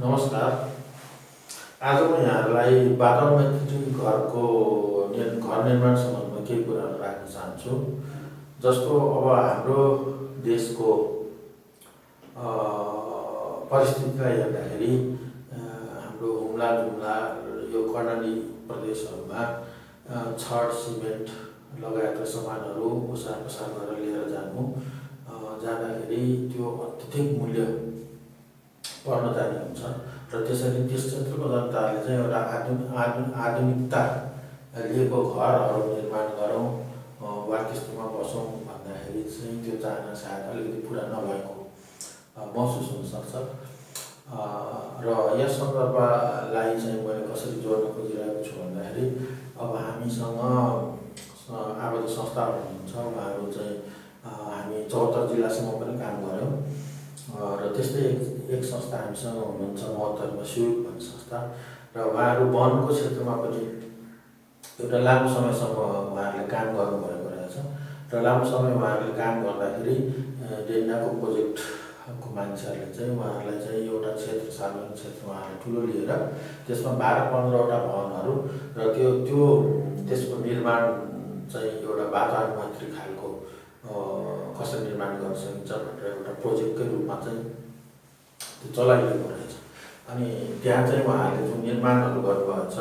नमस्कार। आज म यहाँहरूलाई वातावरणमित्र घर निर्माण सम्बन्धमा केही कुराहरू राख्न चाहन्छु। जस्तो अब हाम्रो देशको परिस्थितिलाई हेर्दाखेरि हाम्रो हुम्ला जुम्ला यो कर्णाली प्रदेशहरूमा छड सिमेन्ट लगायतका सामानहरू ओसार पसार गरेर लिएर जाँदाखेरि त्यो अत्यधिक मूल्य पर्न जाने हुन्छ र त्यसरी त्यस क्षेत्रको जनताले चाहिँ एउटा आधुनिकता लिएको घरहरू निर्माण गरौँ वा त्यस्तोमा बसौँ भन्दाखेरि चाहिँ त्यो चाहना सायद अलिकति पुरा नभएको महसुस हुनसक्छ। र यस सन्दर्भलाई चाहिँ मैले कसरी जोड्न खोजिरहेको छु भन्दाखेरि अब हामीसँग आबद्ध संस्थाहरू हुनुहुन्छ, उहाँहरू चाहिँ हामी 74 जिल्लासम्म पनि काम गऱ्यौँ र त्यस्तै एक संस्था हामीसँग हुनुहुन्छ महोत्तरमा सुयोग भन्ने संस्था र उहाँहरू वनको क्षेत्रमा पनि एउटा लामो समयसम्म उहाँहरूले काम गर्नुभएको रहेछ र लामो समय उहाँहरूले काम गर्दाखेरि डेन्डाको प्रोजेक्टको मान्छेहरूले चाहिँ उहाँहरूलाई चाहिँ एउटा क्षेत्र सार्वजनिक क्षेत्र उहाँहरूले ठुलो लिएर त्यसमा 12-15वटा भवनहरू र त्यो त्यसको निर्माण चाहिँ एउटा वातावरणमैत्री खालको कसरी निर्माण गर्न सकिन्छ भनेर एउटा प्रोजेक्टकै रूपमा चाहिँ त्यो चलाइरहेको रहेछ। अनि त्यहाँ चाहिँ उहाँहरूले जुन निर्माणहरू गर्नुभएको छ,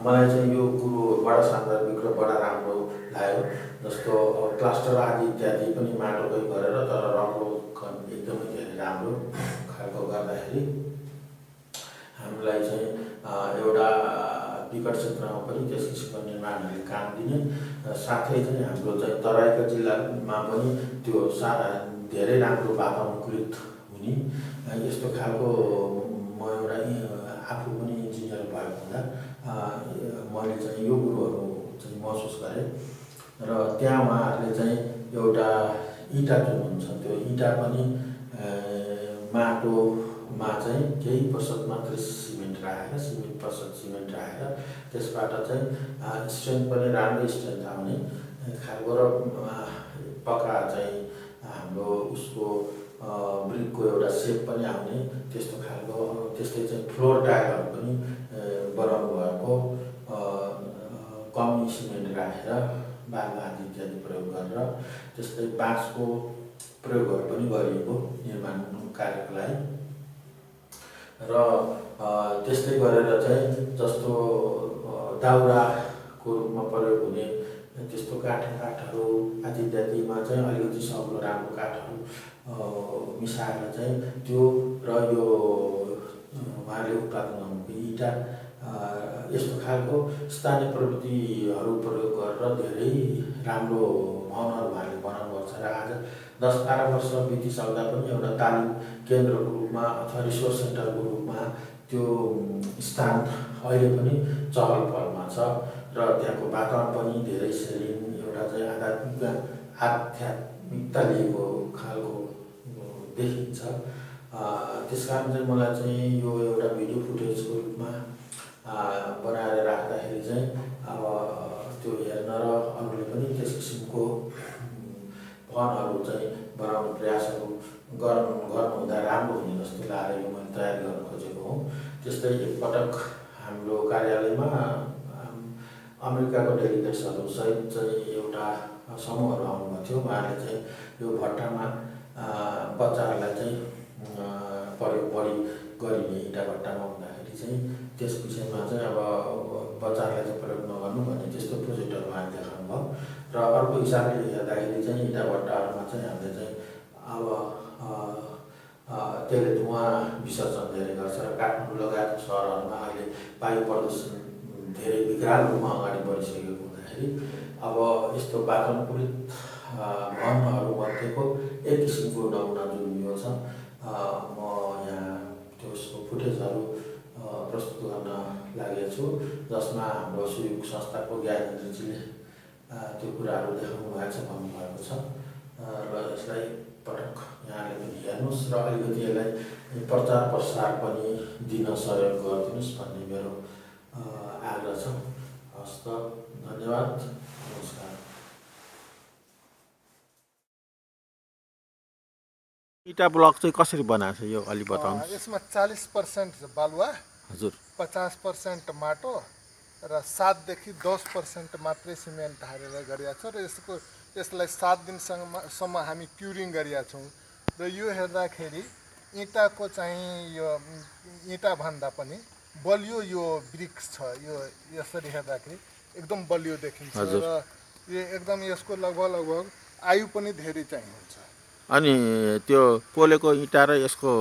मलाई चाहिँ यो कुरो बडा सान्दर्भिक र बडा राम्रो लाग्यो। जस्तो प्लास्टर आदि इत्यादि पनि माटोकै गरेर तर रङ्गो एकदमै धेरै राम्रो खालको गर्दाखेरि हामीलाई चाहिँ एउटा विकट क्षेत्रमा पनि त्यस किसिमको निर्माणहरूले काम दिने, साथै चाहिँ हाम्रो चाहिँ तराईका जिल्लामा पनि त्यो धेरै राम्रो वातावरणकृत हुने यस्तो खालको म एउटा आफू पनि इन्जिनियर भएको हुँदा मैले चाहिँ यो कुरोहरू चाहिँ महसुस गरेँ। र त्यहाँ उहाँहरूले चाहिँ एउटा इँटा जुन हुन्छ त्यो इँटा पनि माटोमा चाहिँ केही प्रतिशत मात्रै सिमेन्ट राखेर त्यसबाट चाहिँ स्ट्रेन्थ पनि राम्रै स्ट्रेन्थ आउने खालको र पक्का चाहिँ हाम्रो उसको ब्रिकको एउटा सेप पनि आउने त्यस्तो खालको, त्यस्तै चाहिँ फ्लोर टाइलहरू पनि बनाउनु भएको, कमी सिमेन्ट राखेर बालु आदि इत्यादि प्रयोग गरेर त्यस्तै बाँसको प्रयोगहरू पनि गरिएको निर्माण कार्यको लागि। र त्यस्तै गरेर चाहिँ जस्तो दाउराको रूपमा प्रयोग हुने त्यस्तो काठहरू आदि इत्यादिमा चाहिँ अलिकति सग्लो राम्रो काठहरू मिसाएर चाहिँ त्यो र यो उहाँहरूले उत्पादन गर्नुको इँटा यस्तो खालको स्थानीय प्रविधिहरू प्रयोग गरेर धेरै राम्रो भवनहरू उहाँहरूले बनाउनु भएको छ। र आज 10-12 वर्ष बितिसक्दा पनि एउटा तालिम केन्द्रको रूपमा अथवा रिसोर्स सेन्टरको रूपमा त्यो स्थान अहिले पनि चहल पहलमा छ र त्यहाँको वातावरण पनि धेरै सेरिन एउटा चाहिँ आध्यात्मिकता लिएको खालको देखिन्छ। त्यसकारण चाहिँ मलाई चाहिँ यो एउटा भिडियो फुटेजको रूपमा बनाएर राख्दाखेरि चाहिँ अब त्यो हेर्न र अरूले पनि त्यस किसिमको भवनहरू चाहिँ बनाउने प्रयासहरू गर्नुहुँदा राम्रो हुने जस्तो लागेर यो मैले तयारी गर्न खोजेको हुँ। त्यस्तै एकपटक हाम्रो कार्यालयमा अमेरिकाको डेलिगेट्सहरू सहित चाहिँ एउटा समूहहरू आउनुभएको थियो। उहाँहरूले चाहिँ यो भट्टामा बच्चाहरूलाई चाहिँ प्रयोग बढी गरिने इँटा भट्टामा हुँदाखेरि चाहिँ त्यस विषयमा चाहिँ अब बच्चाहरूलाई चाहिँ प्रयोग नगर्नु भन्ने त्यस्तो प्रोजेक्टहरू उहाँले देखाउनु भयो। र अर्को हिसाबले हेर्दाखेरि चाहिँ इँटा भट्टाहरूमा चाहिँ हामीले चाहिँ अब त्यसले धुवाँ विसर्जन धेरै गर्छ र काठमाडौँ लगायत सहरहरूमा अहिले वायु प्रदूषण धेरै विकराल रूपमा अगाडि बढिसकेको हुँदाखेरि अब यस्तो वातावरणकृत भवनहरू मध्येको एक किसिमको नमुना जुन यो छ, म यहाँ त्यसको फुटेजहरू प्रस्तुत गर्न लागेको छु, जसमा हाम्रो सुयोग संस्थाको ज्ञानेन्द्रजीले त्यो कुराहरू देखाउनु भएको छ, भन्नुभएको छ। र यसलाई पटक यहाँले पनि हेर्नुहोस् र अलिकति यसलाई प्रचार प्रसार पनि दिन सहयोग गरिदिनुहोस् भन्ने मेरो आग्रह छ। हस् त, धन्यवाद, नमस्कार। इटा ब्लक चाहिँ कसरी बनाएको छ यो अलि बताउनु। यसमा 40% बालुवा, हजुर 50% माटो र 7 देखि 10% मात्रै सिमेन्ट हालेर गरिएको छ र यसलाई 7 दिनसम्म हामी क्युरिङ गरिया छौँ र यो हेर्दाखेरि इँटाको चाहिँ यो इँटा भन्दा पनि बलियो यो ब्रिक्स छ। यो यसरी हेर्दाखेरि एकदम बलियो देखिन्छ र यो एकदम यसको लगभग आयु पनि धेरै चाहिँ हुन्छ। अनि त्यो पोलेको इँटा र यसको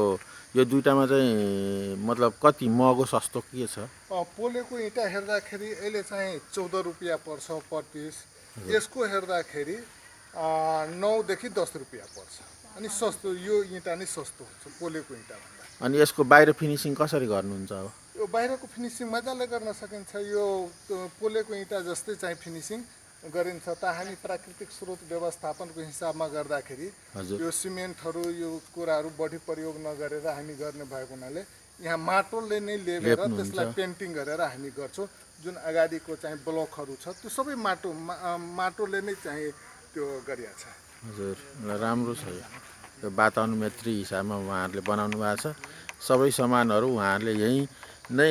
यो दुईटामा चाहिँ मतलब कति महँगो सस्तो के छ? पोलेको इँटा हेर्दाखेरि अहिले चाहिँ 14 रुपियाँ पर्छ पर पिस। यसको हेर्दाखेरि 9 देखि 10 रुपियाँ पर्छ। अनि सस्तो, यो इँटा नै सस्तो हुन्छ पोलेको इँटा भन्दा। अनि यसको बाहिर फिनिसिङ कसरी गर्नुहुन्छ अब? यो बाहिरको फिनिसिङ मजाले गर्न सकिन्छ। यो पोलेको इँटा जस्तै चाहिँ फिनिसिङ गरिन्छ त हामी प्राकृतिक स्रोत व्यवस्थापनको हिसाबमा गर्दाखेरि यो सिमेन्टहरू यो कुराहरू बढी प्रयोग नगरेर हामी गर्ने भएको हुनाले यहाँ माटोले नै लेपेर त्यसलाई पेन्टिङ गरेर हामी गर्छौँ। जुन अगाडिको चाहिँ ब्लकहरू छ त्यो सबै माटोले नै चाहिँ त्यो गरिया छ। हजुर राम्रो छ यो वातावरणमेत्री हिसाबमा उहाँहरूले बनाउनु भएको छ। सबै सामानहरू उहाँहरूले यहीँ नै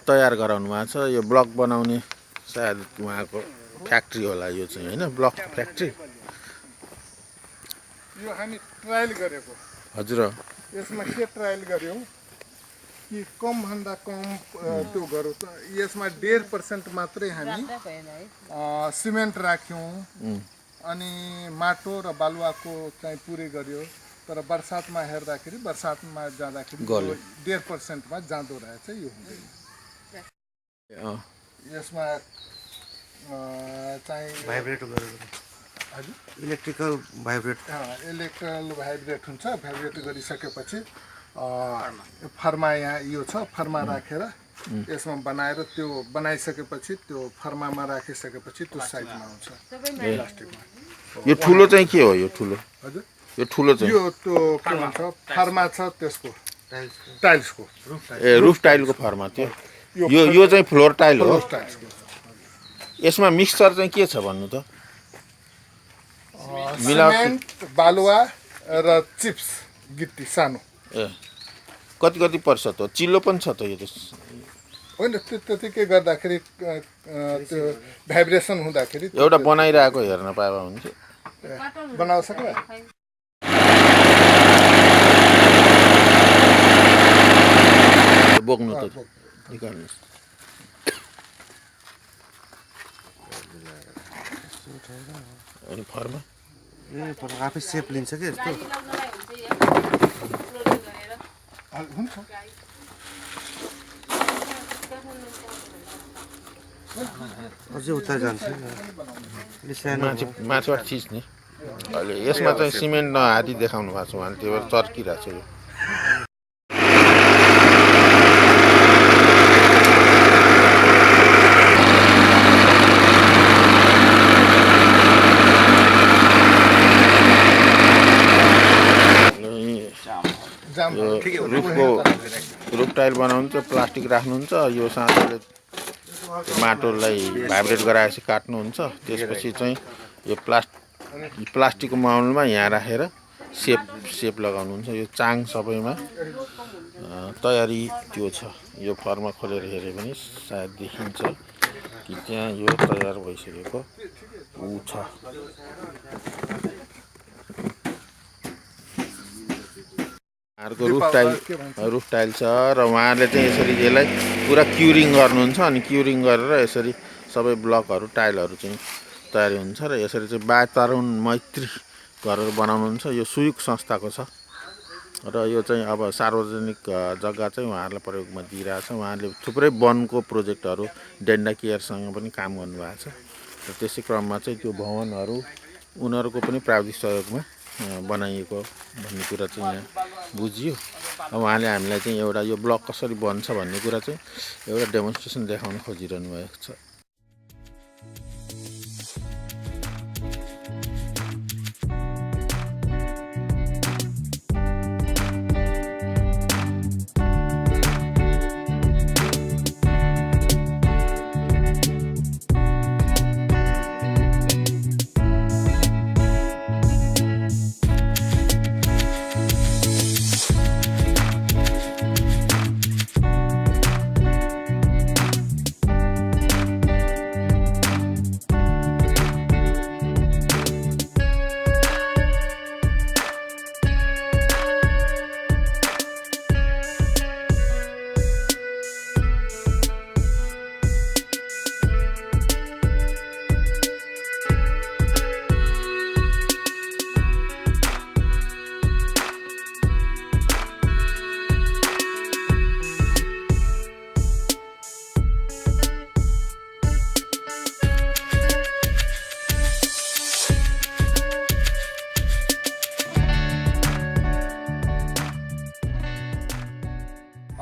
तयार गराउनु भएको छ। यो ब्लक बनाउने सायद उहाँको फ्याक्ट्री होला यो चाहिँ, होइन? ब्लक फ्याक्ट्री यो हामी ट्रायल गरेको। हजुर यसमा के ट्रायल गऱ्यौँ कि कम भन्दा कम त्यो गरौँ त यसमा 1.5% मात्रै हामी सिमेन्ट राख्यौँ अनि माटो र बालुवाको चाहिँ पुरै गर्यो। तर बर्सातमा हेर्दाखेरि बर्सातमा जाँदाखेरि 1.5%मा जाँदो रहेछ। यो हुँदैन। यसमा चाहिँ भाइब्रेट गरेको हजुर इलेक्ट्रिकल भाइब्रेट हुन्छ। भाइब्रेट गरिसकेपछि फर्मा यहाँ यो छ, फर्मा राखेर यसमा बनाएर त्यो बनाइसकेपछि त्यो फर्मामा राखिसकेपछि त्यो साइडमा आउँछ प्लास्टिकमा। यो ठुलो चाहिँ के हो? यो ठुलो हजुर यो ठुलो चाहिँ यो त्यो के भन्छ फर्मा छ त्यसको टाइल्सको रुफ टाइलको फर्मा त्यो। यो चाहिँ फ्लोर टाइल हो। टाइल्सको यसमा मिक्सचर चाहिँ के छ भन्नु त? सिमेन्ट, बालुवा र चिप्स गिट्टी सानो। ए कति पर्छ त? चिल्लो पनि छ त यो त? होइन त्यतिकै गर्दाखेरि त्यो भाइब्रेसन हुँदाखेरि एउटा बनाइरहेको हेर्न पाए हुन्थ्यो। बनाउन सक्ला। बोक्नु त निकाल्नुहोस्। अनि फर्मा आफै सेप लिन्छ कि यस्तो हुन्छ। अझै उता जान्छ माथिबाट थिच्ने। अहिले यसमा चाहिँ सिमेन्ट नहादी देखाउनु भएको छ उहाँले, त्यही भएर चर्किरहेको छ यो। रुफ टाइल बनाउनु त्यो प्लास्टिक राख्नुहुन्छ। यो साँचोले माटोलाई भाइब्रेट गराएपछि काट्नुहुन्छ। त्यसपछि चाहिँ यो प्लास्टिकको माउलमा यहाँ राखेर सेप लगाउनुहुन्छ। यो चाङ सबैमा तयारी त्यो छ। यो फर्मा खोलेर हेऱ्यो भने सायद देखिन्छ कि त्यहाँ यो तयार भइसकेको ऊ छ। उहाँहरूको रुफ टाइल छ र उहाँहरूले चाहिँ यसरी यसलाई पुरा क्युरिङ गर्नुहुन्छ। अनि क्युरिङ गरेर यसरी सबै ब्लकहरू टाइलहरू चाहिँ तयारी हुन्छ र यसरी चाहिँ वातावरण मैत्री गरेर बनाउनुहुन्छ। यो सुयुग संस्थाको छ र यो चाहिँ अब सार्वजनिक जग्गा चाहिँ उहाँहरूलाई प्रयोगमा दिइरहेछ। उहाँहरूले थुप्रै वनको प्रोजेक्टहरू डेन्डा केयरसँग पनि काम गर्नुभएको छ र त्यसै क्रममा चाहिँ त्यो भवनहरू उनीहरूको पनि प्राविधिक सहयोगमा बनाइएको भन्ने कुरा चाहिँ यहाँ बुझियो। अब उहाँले हामीलाई चाहिँ एउटा यो ब्लक कसरी बन्छ भन्ने कुरा चाहिँ एउटा डेमोन्स्ट्रेसन देखाउन खोजिरहनु भएको छ।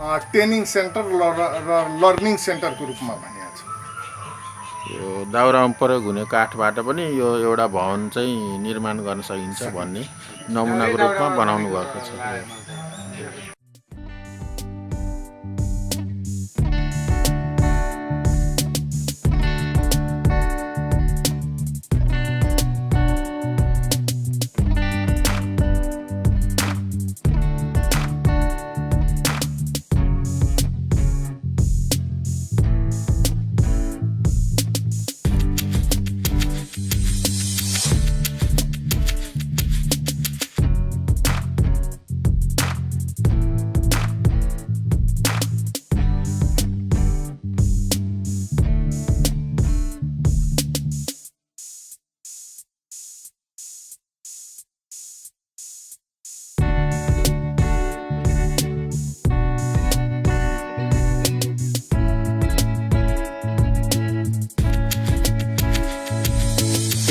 ट्रेनिङ सेन्टर र लर्निङ सेन्टरको रूपमा भनिएको छ। यो दाउरामा प्रयोग हुने काठबाट पनि यो एउटा भवन चाहिँ निर्माण गर्न सकिन्छ भन्ने नमुनाको रूपमा बनाउनु भएको छ।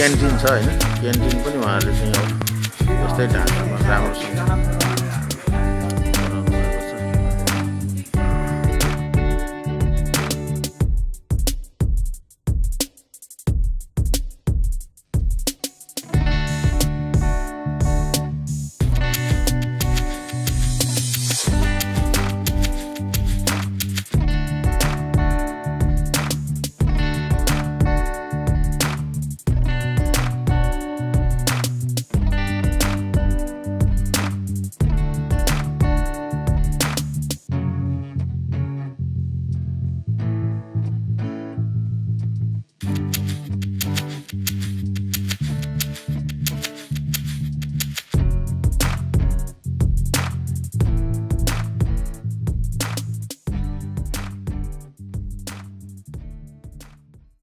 क्यान्टिन छ होइन, क्यान्टिन पनि उहाँहरूले चाहिँ अब यस्तै ढाँचामा राम्रोसँग